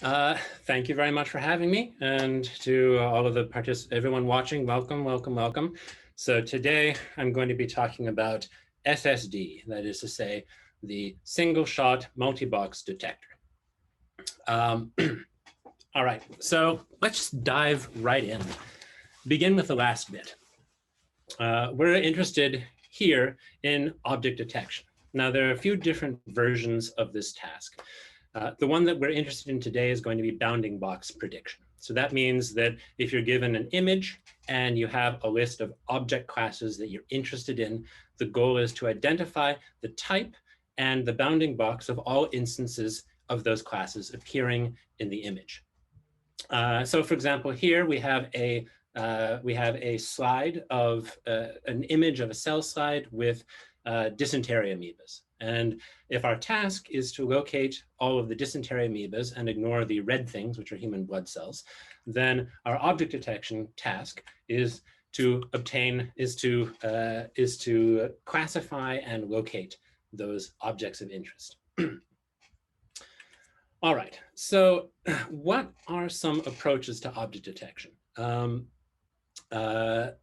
Thank you very much for having me, and to all of the everyone watching, welcome, welcome, welcome. So today I'm going to be talking about SSD, that is to say, the single shot multi-box detector. All right, so let's dive right in. Begin with the last bit. We're interested here in object detection. Now, there are a few different versions of this task. The one that we're interested in today is going to be bounding box prediction. So that means that if you're given an image and you have a list of object classes that you're interested in, the goal is to identify the type and the bounding box of all instances of those classes appearing in the image. So for example, here we have a slide of an image of a cell slide with dysentery amoebas. And if our task is to locate all of the dysentery amoebas and ignore the red things, which are human blood cells, then our object detection task is to classify and locate those objects of interest. All right, so what are some approaches to object detection? Let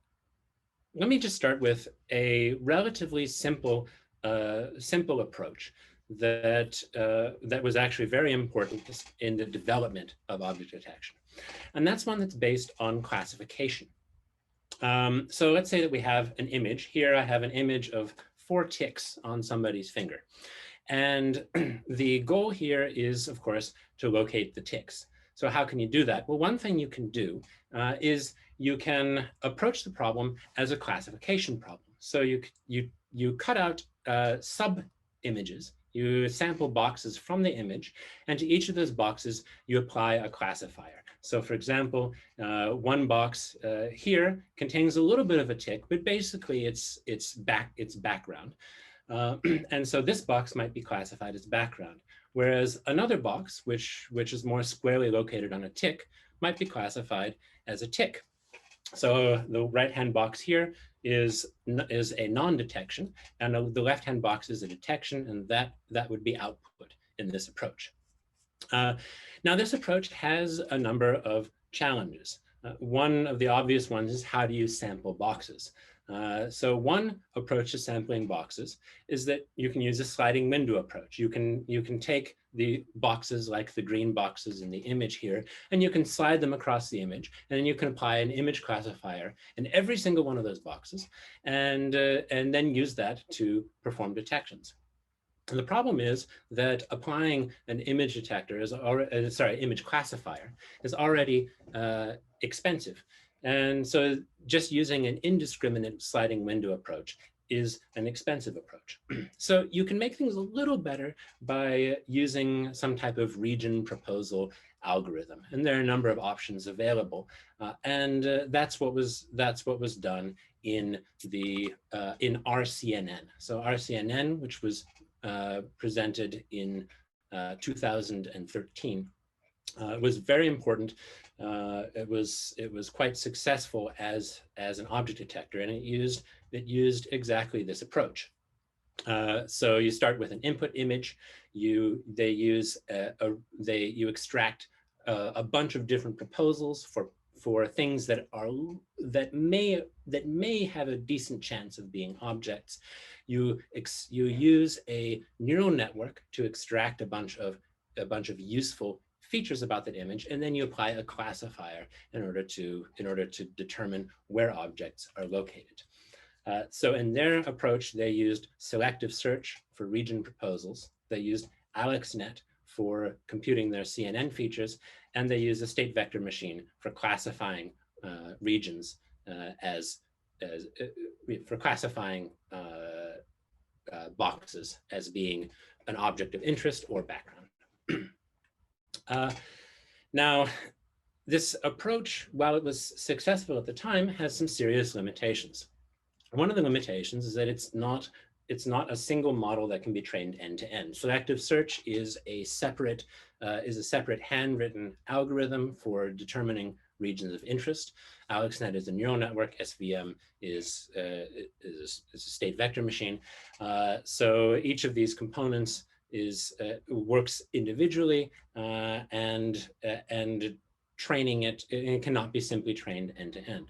me just start with a relatively simple approach that was actually very important in the development of object detection. And that's one that's based on classification. So let's say that we have an image. Here I have an image of 4 ticks on somebody's finger. And the goal here is, of course, to locate the ticks. So how can you do that? Well, one thing you can do is you can approach the problem as a classification problem. So you cut out sub-images, you sample boxes from the image, and to each of those boxes, you apply a classifier. So for example, one box here contains a little bit of a tick, but basically it's background. And so this box might be classified as background, whereas another box, which is more squarely located on a tick, might be classified as a tick. So the right-hand box here is a non-detection, and the left-hand box is a detection, and that would be output in this approach. Now, this approach has a number of challenges. One of the obvious ones is how do you sample boxes? So one approach to sampling boxes is that you can use a sliding window approach. You can take the boxes like the green boxes in the image here, and you can slide them across the image, and then you can apply an image classifier in every single one of those boxes, and then use that to perform detections. And the problem is that applying an image detector is already, image classifier is already expensive. And so just using an indiscriminate sliding window approach is an expensive approach. So you can make things a little better by using some type of region proposal algorithm. And there are a number of options available. And that's what was done in RCNN. So RCNN, which was presented in 2013, was very important. It was quite successful as an object detector, and it used exactly this approach. So you start with an input image. You extract a bunch of different proposals for things that may have a decent chance of being objects. You use a neural network to extract a bunch of useful features about that image, and then you apply a classifier in order to determine where objects are located. So in their approach, they used selective search for region proposals. They used AlexNet for computing their CNN features, and they used a state vector machine for classifying regions for classifying boxes as being an object of interest or background. Now, this approach, while it was successful at the time, has some serious limitations. One of the limitations is that it's not a single model that can be trained end to end. Selective search is a separate handwritten algorithm for determining regions of interest. AlexNet is a neural network. SVM is a state vector machine. So each of these components works individually, and training it cannot be simply trained end to end.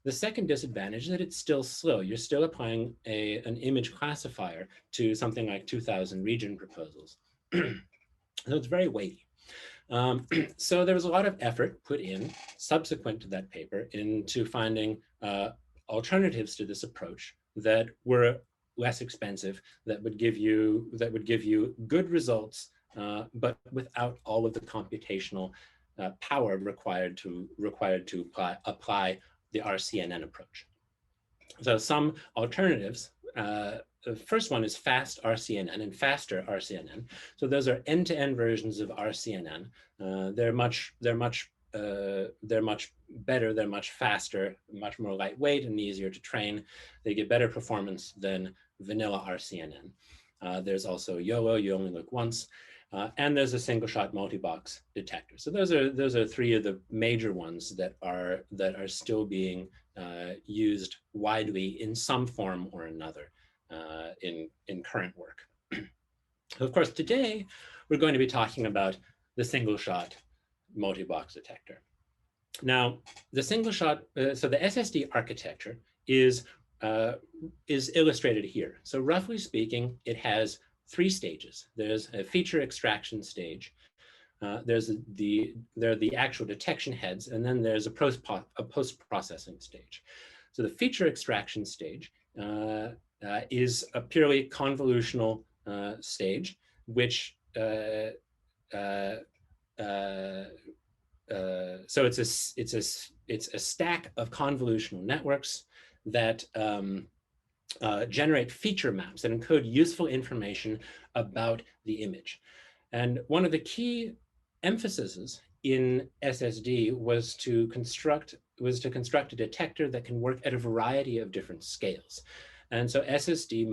The second disadvantage is that it's still slow. You're still applying an image classifier to something like 2,000 region proposals. So it's very weighty. So there was a lot of effort put in subsequent to that paper into finding alternatives to this approach that were less expensive, that would give you good results, but without all of the computational power required to apply the RCNN approach. So some alternatives. The first one is fast RCNN and faster RCNN. So those are end-to-end versions of RCNN. They're much better. They're much faster, much more lightweight, and easier to train. They get better performance than vanilla RCNN. There's also YOLO, you only look once, and there's a single-shot multi-box detector. So those are three of the major ones that are still being used widely in some form or another in current work. Of course, today we're going to be talking about the single-shot multi-box detector. Now, the single-shot, so the SSD architecture is illustrated here. So roughly speaking, it has three stages. There's a feature extraction stage. There are the actual detection heads, and then there's a post-processing stage. So the feature extraction stage is a purely convolutional stage, which so it's a stack of convolutional networks that generate feature maps that encode useful information about the image. And one of the key emphases in SSD was to construct a detector that can work at a variety of different scales. And so SSD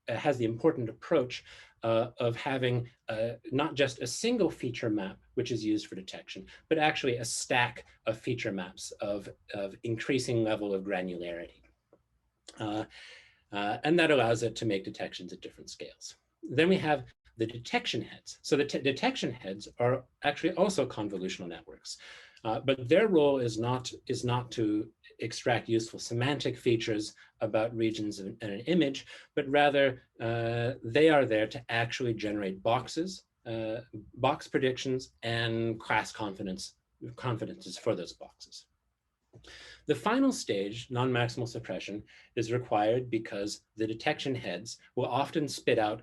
has the important approach of having not just a single feature map, which is used for detection, but actually a stack of feature maps of increasing level of granularity. And that allows it to make detections at different scales. Then we have the detection heads. So the detection heads are actually also convolutional networks, but their role is not to extract useful semantic features about regions in an image, but rather they are there to actually generate boxes, box predictions, and class confidences for those boxes. The final stage, non-maximal suppression, is required because the detection heads will often spit out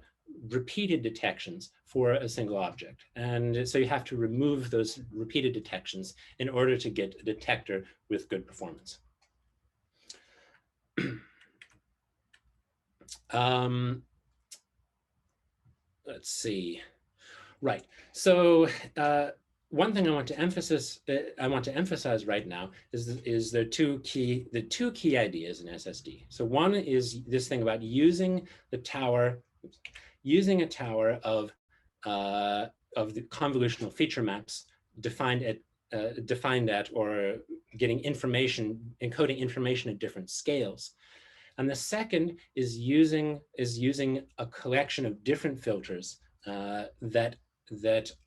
repeated detections for a single object. And so you have to remove those repeated detections in order to get a detector with good performance. Let's see. Right. So one thing I want to emphasize right now is the two key ideas in SSD. So one is this thing about using a tower of the convolutional feature maps defined at or getting information, encoding information at different scales. And the second is using a collection of different filters that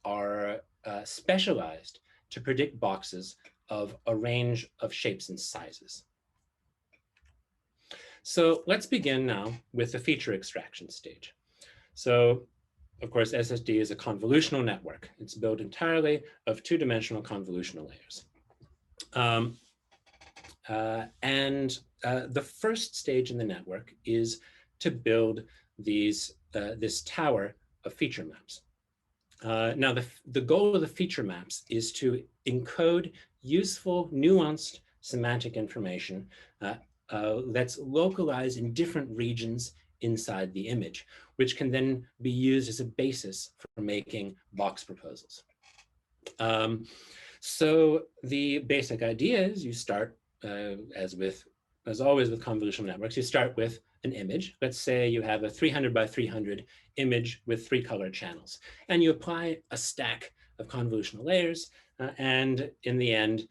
are specialized to predict boxes of a range of shapes and sizes. So let's begin now with the feature extraction stage. So, of course, SSD is a convolutional network. It's built entirely of two-dimensional convolutional layers. The first stage in the network is to build this tower of feature maps. Now, the goal of the feature maps is to encode useful, nuanced semantic information that's localized in different regions inside the image, which can then be used as a basis for making box proposals. So the basic idea is you start, as always with convolutional networks, you start with an image. Let's say you have a 300 by 300 image with 3 color channels, and you apply a stack of convolutional layers, and in the end,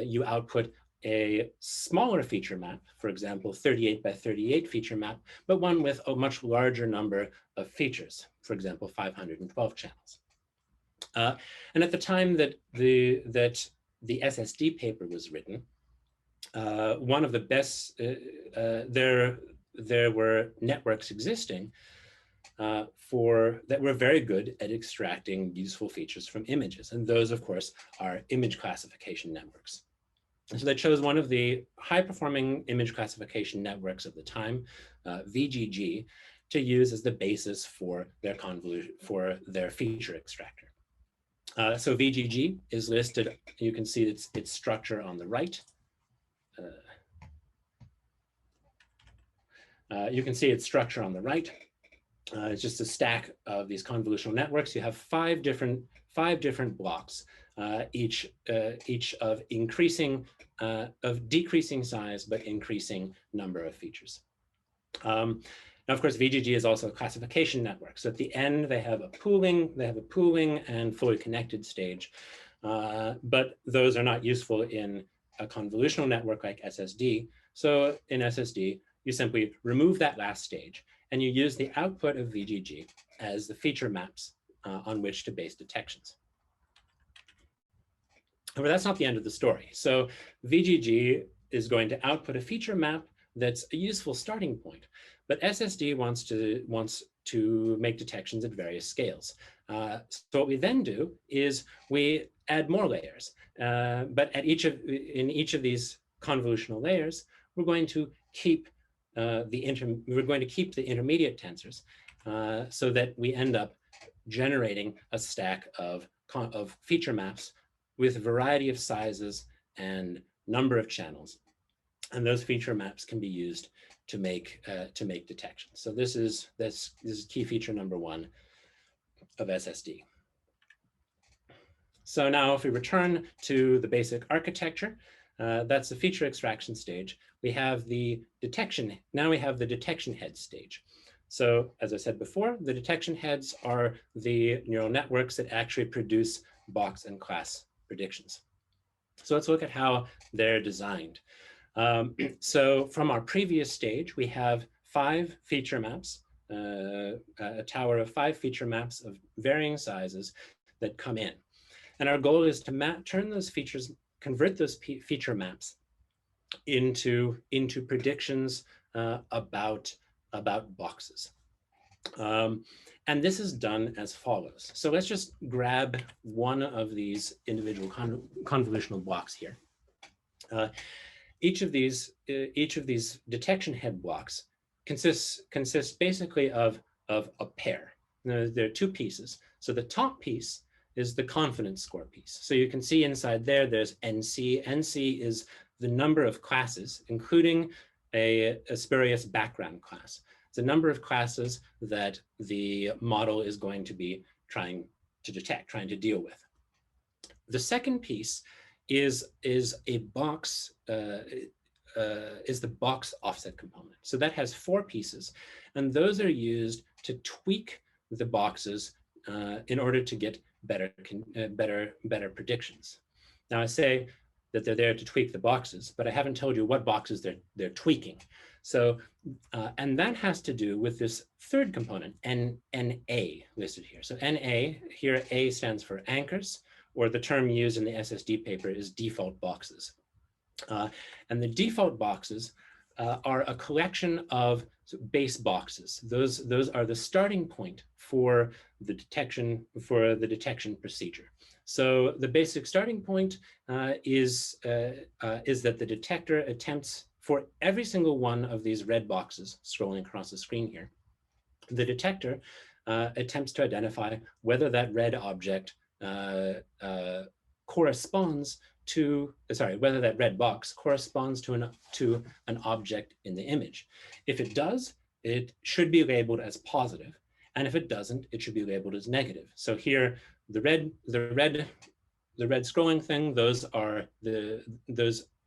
you output a smaller feature map, for example, 38 by 38 feature map, but one with a much larger number of features, for example, 512 channels. And at the time that the SSD paper was written, one of the best, there were networks existing that were very good at extracting useful features from images. And those, of course, are image classification networks. And so they chose one of the high-performing image classification networks of the time, VGG, to use as the basis for their convolution, for their feature extractor. So VGG is listed. You can see its structure on the right. You can see its structure on the right. It's just a stack of these convolutional networks. You have five different blocks, each of decreasing size but increasing number of features. Now, of course, VGG is also a classification network. So at the end, they have a pooling and fully connected stage, but those are not useful in a convolutional network like SSD. So in SSD, you simply remove that last stage and you use the output of VGG as the feature maps on which to base detections. However, that's not the end of the story. So VGG is going to output a feature map that's a useful starting point, but SSD wants to make detections at various scales. So what we then do is we add more layers, but in each of these convolutional layers, we're going to keep the intermediate tensors so that we end up generating a stack of feature maps with a variety of sizes and number of channels. And those feature maps can be used to make detections. So this is key feature number one of SSD. So now if we return to the basic architecture, that's the feature extraction stage. We have the detection. Now we have the detection head stage. So as I said before, the detection heads are the neural networks that actually produce box and class predictions. So let's look at how they're designed. So from our previous stage, we have 5 feature maps, a tower of 5 feature maps of varying sizes that come in. And our goal is to turn those features, convert those feature maps into predictions about boxes. And this is done as follows. So let's just grab one of these individual convolutional blocks here. Each of these detection head blocks consists basically of a pair. Now, there are 2 pieces. So the top piece is the confidence score piece. So you can see inside there's NC. NC is the number of classes, including a spurious background class. It's a number of classes that the model is going to be trying to detect, trying to deal with. The second piece is a box, is the box offset component. So that has 4 pieces, and those are used to tweak the boxes in order to get better predictions. Now I say that they're there to tweak the boxes, but I haven't told you what boxes they're tweaking. So, and that has to do with this third component, NA listed here. So NA, here A stands for anchors, or the term used in the SSD paper is default boxes. And the default boxes are a collection of base boxes. Those are the starting point for the detection procedure. So the basic starting point is that the detector attempts, for every single one of these red boxes scrolling across the screen here, the detector attempts to identify whether that red object corresponds to, whether that red box corresponds to an object in the image. If it does, it should be labeled as positive, and if it doesn't, it should be labeled as negative. So here, the red scrolling thing, those are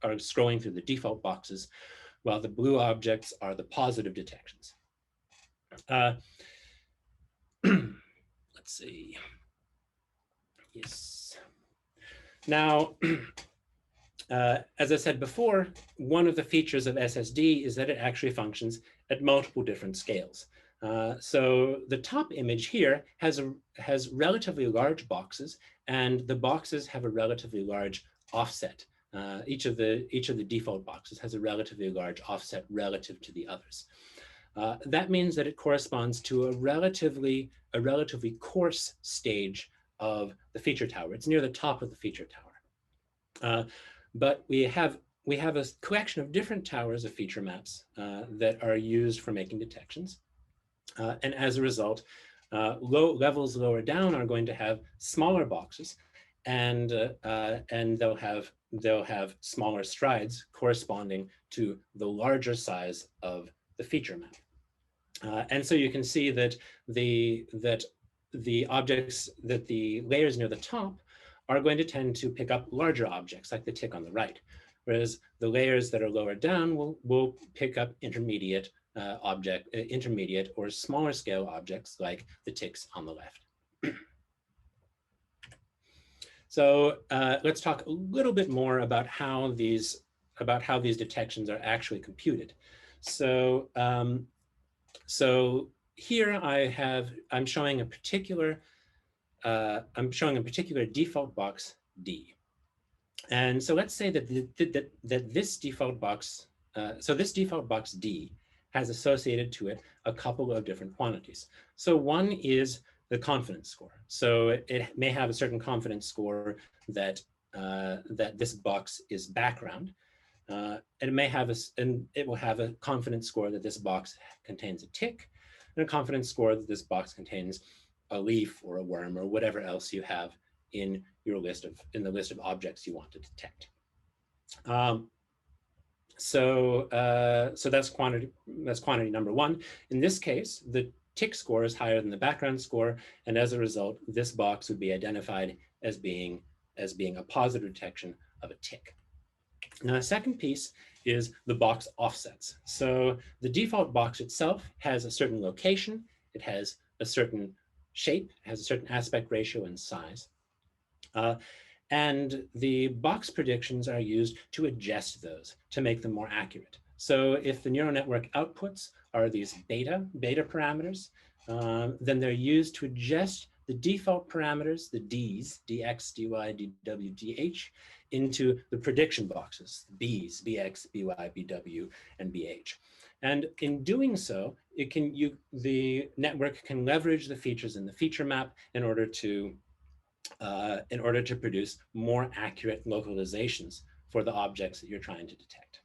scrolling through the default boxes, while the blue objects are the positive detections. Let's see. Yes. Now, As I said before, one of the features of SSD is that it actually functions at multiple different scales. So the top image here has relatively large boxes, and the boxes have a relatively large offset. Each of the default boxes has a relatively large offset relative to the others. That means that it corresponds to a relatively coarse stage of the feature tower. It's near the top of the feature tower. But we have a collection of different towers of feature maps that are used for making detections. And as a result, levels lower down are going to have smaller boxes, and they'll have smaller strides corresponding to the larger size of the feature map. And so you can see that the layers near the top are going to tend to pick up larger objects like the tick on the right, whereas the layers that are lower down will pick up intermediate or smaller scale objects like the ticks on the left. So let's talk a little bit more about how these detections are actually computed. So here I'm showing a particular default box D. And so let's say that this default box, this default box D has associated to it a couple of different quantities. So one is the confidence score. So it may have a certain confidence score that this box is background. And it will have a confidence score that this box contains a tick, and a confidence score that this box contains a leaf or a worm or whatever else you have in the list of objects you want to detect. So that's quantity number one. In this case, the tick score is higher than the background score, and as a result, this box would be identified as being a positive detection of a tick. Now, the second piece is the box offsets. So the default box itself has a certain location, it has a certain shape, it has a certain aspect ratio and size. And the box predictions are used to adjust those, to make them more accurate. So if the neural network outputs are these beta parameters, then they're used to adjust the default parameters, the Ds, dx, dy, dw, dh, into the prediction boxes, Bs, bx, by, bw, and bh. And in doing so, the network can leverage the features in the feature map in order to produce more accurate localizations for the objects that you're trying to detect.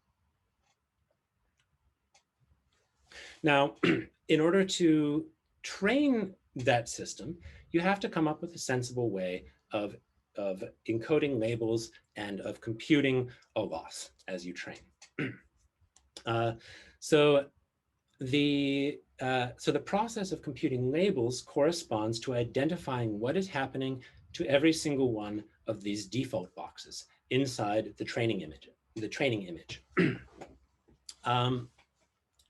Now, in order to train that system, you have to come up with a sensible way of encoding labels and of computing a loss as you train. So the process of computing labels corresponds to identifying what is happening to every single one of these default boxes inside the training image.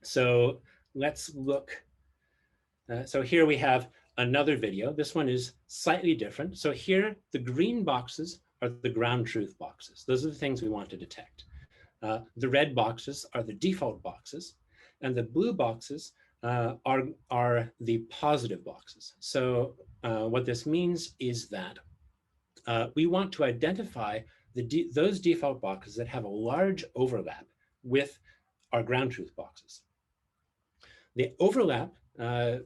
So let's look. So here we have another video. This one is slightly different. So here, the green boxes are the ground truth boxes. Those are the things we want to detect. The red boxes are the default boxes, and the blue boxes are the positive boxes. So what this means is that we want to identify those default boxes that have a large overlap with our ground truth boxes. The overlap,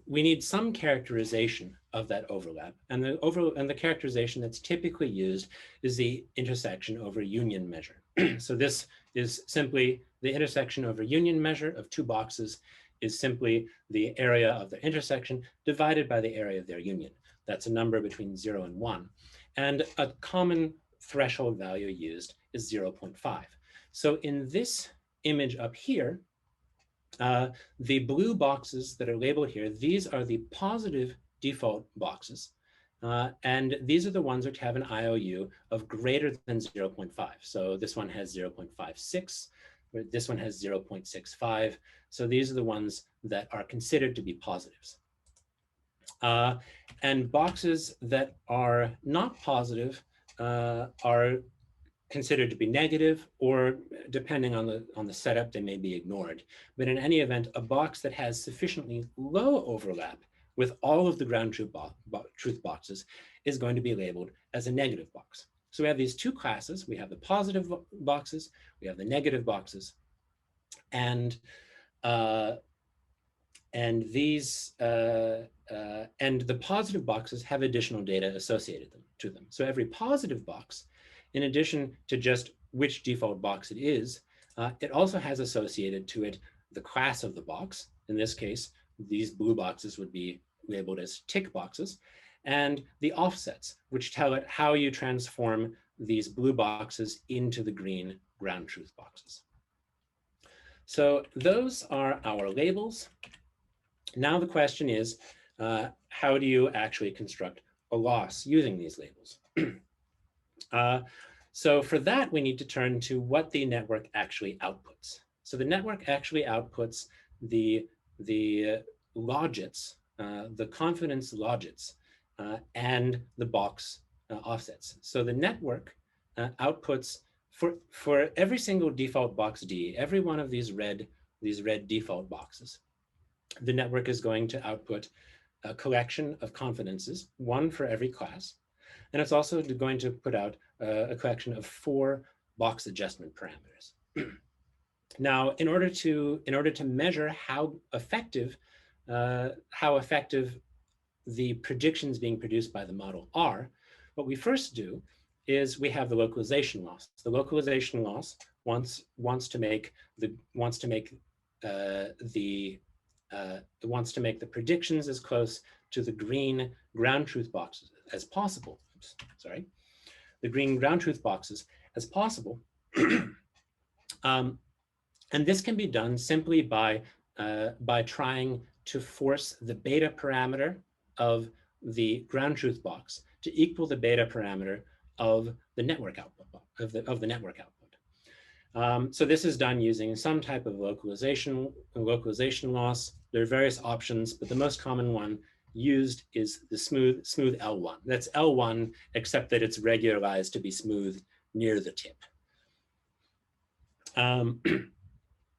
we need some characterization of that overlap, and the characterization that's typically used is the intersection over union measure. So this is simply the intersection over union measure of two boxes is simply the area of the intersection divided by the area of their union. That's a number between 0 and 1. And a common threshold value used is 0.5. So in this image up here, the blue boxes that are labeled here, these are the positive default boxes. And these are the ones which have an IOU of greater than 0.5. So this one has 0.56, this one has 0.65. So these are the ones that are considered to be positives. And boxes that are not positive are considered to be negative, or depending on the setup, they may be ignored. But in any event, a box that has sufficiently low overlap with all of the ground truth boxes is going to be labeled as a negative box. So we have these two classes. We have the positive boxes, we have the negative boxes, and these and the positive boxes have additional data associated to them. So every positive box, in addition to just which default box it is, it also has associated to it the class of the box. In this case, these blue boxes would be labeled as tick boxes, and the offsets, which tell it how you transform these blue boxes into the green ground truth boxes. So those are our labels. Now the question is, how do you actually construct a loss using these labels? So for that, we need to turn to what the network actually outputs. So the network actually outputs the logits, the confidence logits, and the box offsets. So the network outputs for every single default box D, every one of these red default boxes, the network is going to output a collection of confidences, one for every class. And it's also going to put out a collection of 4 box adjustment parameters. Now, in order to measure how effective the predictions being produced by the model are, what we first do is we have the localization loss. The localization loss wants to make the predictions as close to the green ground truth boxes as possible. Oops, sorry, the green ground truth boxes as possible. And this can be done simply by trying to force the beta parameter of the ground truth box to equal the beta parameter of the network output of the network output. So this is done using some type of localization loss. There are various options, but the most common one used is the smooth L1. That's L1, except that it's regularized to be smooth near the tip.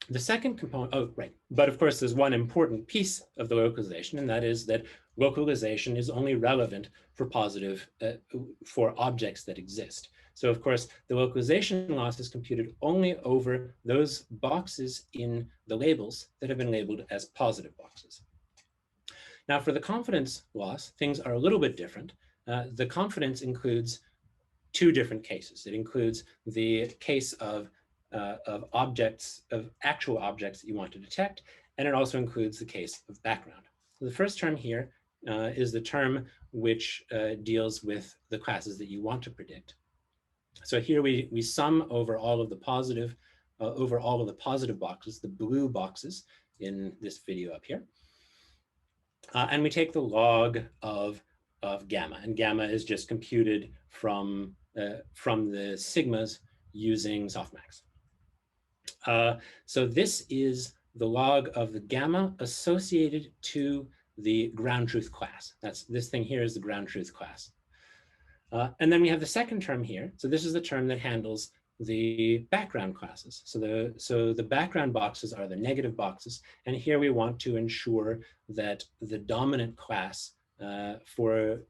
The second component, oh, right. But of course, there's one important piece of the localization, and that is that localization is only relevant for for objects that exist. So of course, the localization loss is computed only over those boxes in the labels that have been labeled as positive boxes. Now for the confidence loss, things are a little bit different. The confidence includes 2 different cases. It includes the case of actual objects that you want to detect, and it also includes the case of background. So the first term here is the term which deals with the classes that you want to predict. So here we sum over all of the positive boxes, the blue boxes in this video up here, and we take the log of gamma, and gamma is just computed from the sigmas using softmax. So this is the log of the gamma associated to the ground truth class. This thing here is the ground truth class. And then we have the second term here. So this is the term that handles the background classes. So the background boxes are the negative boxes. And here we want to ensure that the dominant class for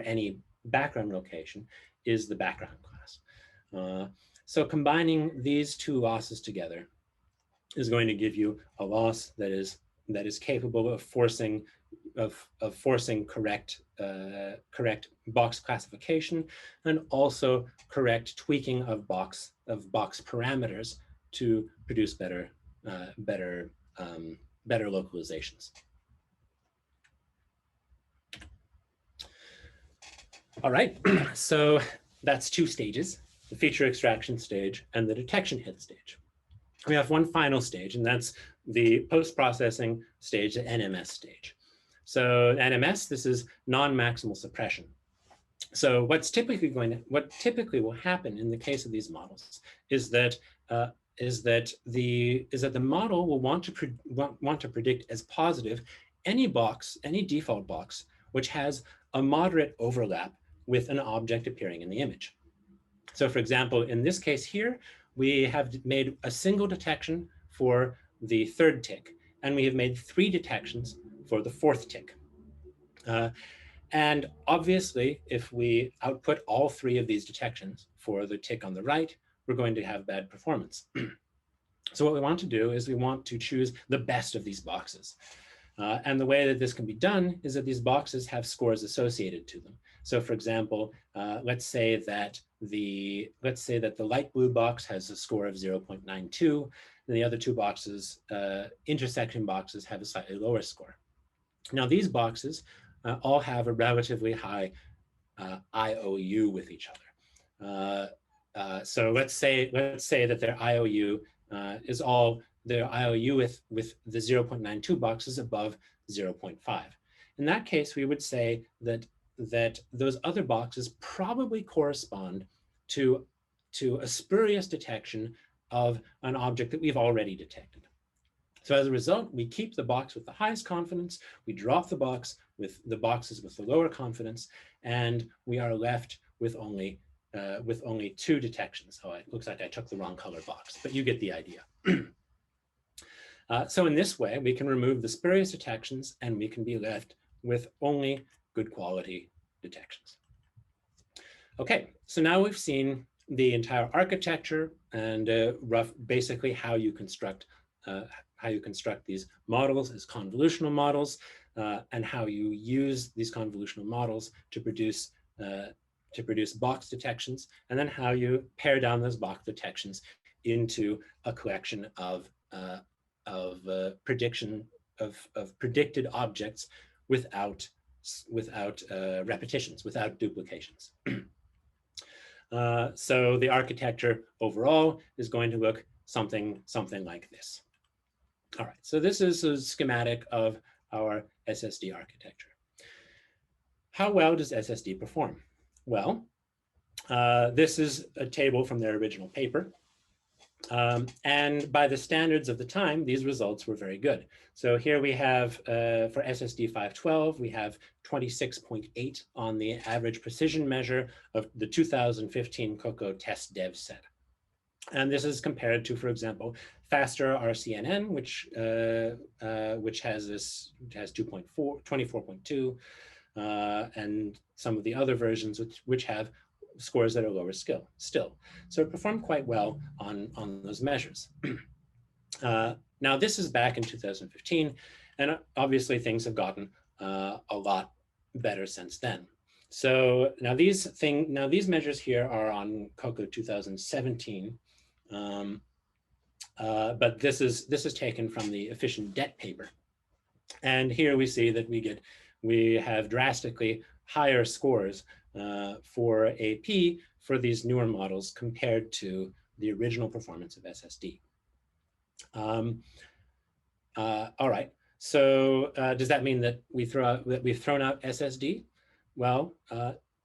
any background location is the background class. So combining these 2 losses together is going to give you a loss that is capable of forcing correct box classification, and also correct tweaking of box parameters to produce better localizations. All right, so that's 2 stages: the feature extraction stage and the detection hit stage. We have one final stage, and that's the post-processing stage, the NMS stage. So NMS, this is non-maximal suppression. So what typically will happen in the case of these models is that the model will want to predict as positive any default box which has a moderate overlap with an object appearing in the image. So for example, in this case here, we have made a single detection for the third tick, and we have made 3 detections for the fourth tick. And obviously, if we output all 3 of these detections for the tick on the right, we're going to have bad performance. So what we want to do is we want to choose the best of these boxes. And the way that this can be done is that these boxes have scores associated to them. So for example, let's say that the light blue box has a score of 0.92, and the other 2 boxes, intersection boxes, have a slightly lower score. Now these boxes all have a relatively high IOU with each other. So let's say that their IOU is all their IOU with the 0.92 box is above 0.5. In that case, we would say that those other boxes probably correspond to a spurious detection of an object that we've already detected. So as a result, we keep the box with the highest confidence, we drop the box with the boxes with the lower confidence, and we are left with only 2 detections. Oh, it looks like I took the wrong color box, but you get the idea. So in this way, we can remove the spurious detections and we can be left with only good quality detections. Okay, so now we've seen the entire architecture and basically how you construct these models as convolutional models, and how you use these convolutional models to produce box detections, and then how you pare down those box detections into a collection of predicted objects without repetitions, without duplications. So the architecture overall is going to look something like this. All right, so this is a schematic of our SSD architecture. How well does SSD perform? Well, this is a table from their original paper. And by the standards of the time, these results were very good. So here we have, for SSD 512, we have 26.8 on the average precision measure of the 2015 COCO test dev set. And this is compared to, for example, faster RCNN, which has 24.2, and some of the other versions which have scores that are lower still. So it performed quite well on those measures. Now this is back in 2015, and obviously things have gotten a lot better since then. So now these measures here are on COCO 2017, but this is taken from the efficient det paper, and here we see that we have drastically higher scores for AP for these newer models compared to the original performance of SSD. All right. So does that mean that we've thrown out SSD? Well,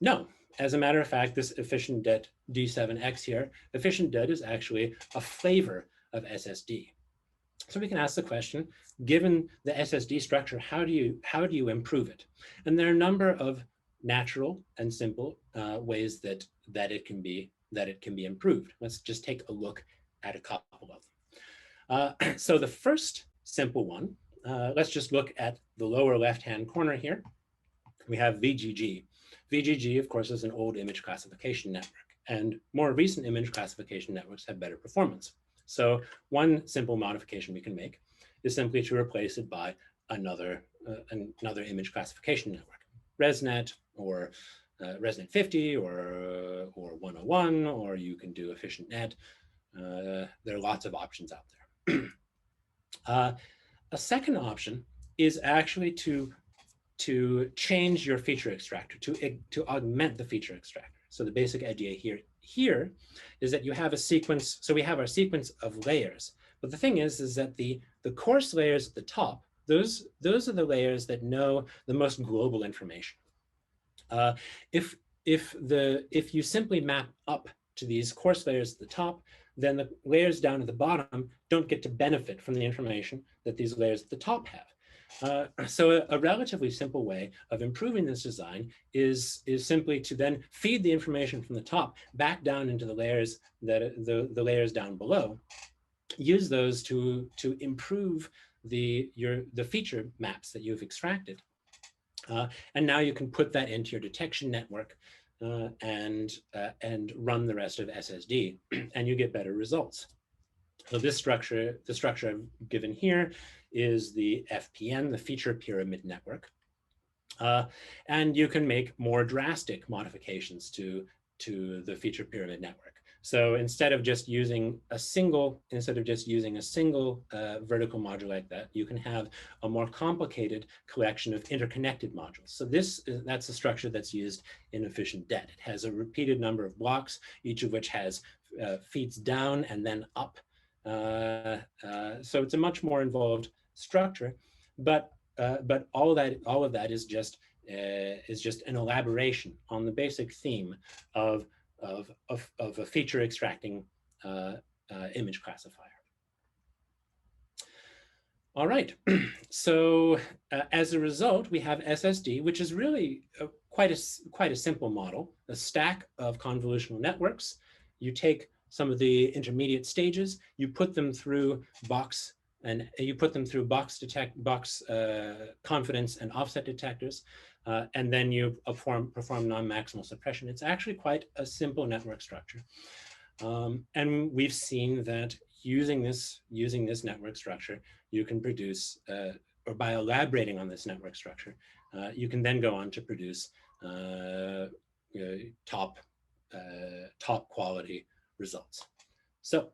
no. As a matter of fact, this efficient det D7X here, efficient det is actually a flavor of SSD. So we can ask the question, given the SSD structure, how do you improve it? And there are a number of natural and simple ways that it can be improved. Let's just take a look at a couple of them. So the first simple one, let's just look at the lower left-hand corner here. We have VGG. VGG, of course, is an old image classification network, and more recent image classification networks have better performance. So one simple modification we can make is simply to replace it by another image classification network, ResNet or ResNet 50 or 101, or you can do EfficientNet. There are lots of options out there. A second option is actually to change your feature extractor, to augment the feature extractor. So the basic idea here is that you have a sequence. So we have our sequence of layers, but the thing is that the coarse layers at the top, those are the layers that know the most global information. If you simply map up to these coarse layers at the top, then the layers down at the bottom don't get to benefit from the information that these layers at the top have. So a relatively simple way of improving this design is simply to then feed the information from the top back down into the layers the layers down below. Use those to improve the feature maps that you've extracted. And now you can put that into your detection network and run the rest of SSD, and you get better results. So this structure, the structure I've given here, is the FPN, the feature pyramid network. And you can make more drastic modifications to the feature pyramid network. So instead of just using a single vertical module like that, you can have a more complicated collection of interconnected modules. So that's a structure that's used in efficient DET. It has a repeated number of blocks, each of which has feeds down and then up. So it's a much more involved structure, but all of that is just an elaboration on the basic theme of a feature extracting image classifier. All right, so as a result, we have SSD, which is really quite a simple model, a stack of convolutional networks. You take some of the intermediate stages, you put them through box confidence and offset detectors, and then you perform non-maximal suppression. It's actually quite a simple network structure. And we've seen that using this network structure, you can produce, or by elaborating on this network structure, you can then go on to produce top quality results. So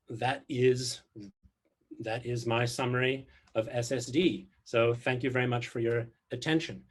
that is my summary of SSD. So thank you very much for your attention.